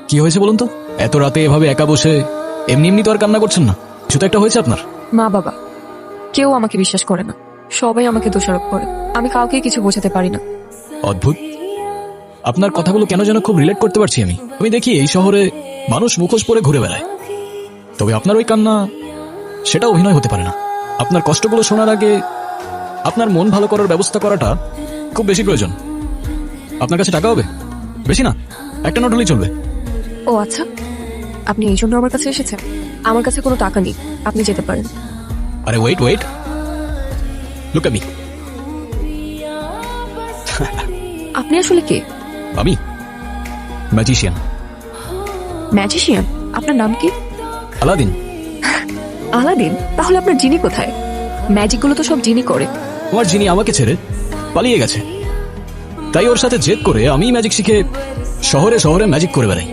কি হয়েছে বলুন তো? এত রাতে এভাবে একা বসে এমনি এমনি তো আর কান্না করছেন না, কিছু তো একটা হয়েছে আপনার। মা বাবা কেউ আমাকে বিশ্বাস করে না, সবাই আমাকে দোষারোপ করে। আমি কাউকে কিছু বোঝাতে পারি না। অদ্ভুত, আপনার কথাগুলো কেন যেন খুব রিলেট করতে পারছি আমি। আমি দেখি এই শহরে মানুষ মুখোশ পরে ঘুরে বেড়ায়, তবে আপনার ওই কান্না সেটা অভিনয় হতে পারে না। আপনার কষ্টগুলো শোনার আগে আপনার মন ভালো করার ব্যবস্থা করাটা খুব বেশি প্রয়োজন। আপনার কাছে টাকা হবে? বেশি না, একটা নোট হলেই চলবে। ও আচ্ছা, আপনি এই জন্য আমার কাছে এসেছেন? আমার কাছে কোনো টাকা নেই, আপনি যেতে পারেন। আরে wait wait, look at me. আপনি আসলে কে? আমি ম্যাজিশিয়ান। ম্যাজিশিয়ান? আপনার নাম কি? আলাদিন। আলাদিন? তাহলে আপনার জিনি কোথায়? ম্যাজিকগুলো তো সব জিনি করে। তোমার যিনি আমাকে ছেড়ে পালিয়ে গেছে, তাই ওর সাথে জেদ করে আমি ম্যাজিক শিখে শহরে শহরে ম্যাজিক করে বেড়াই।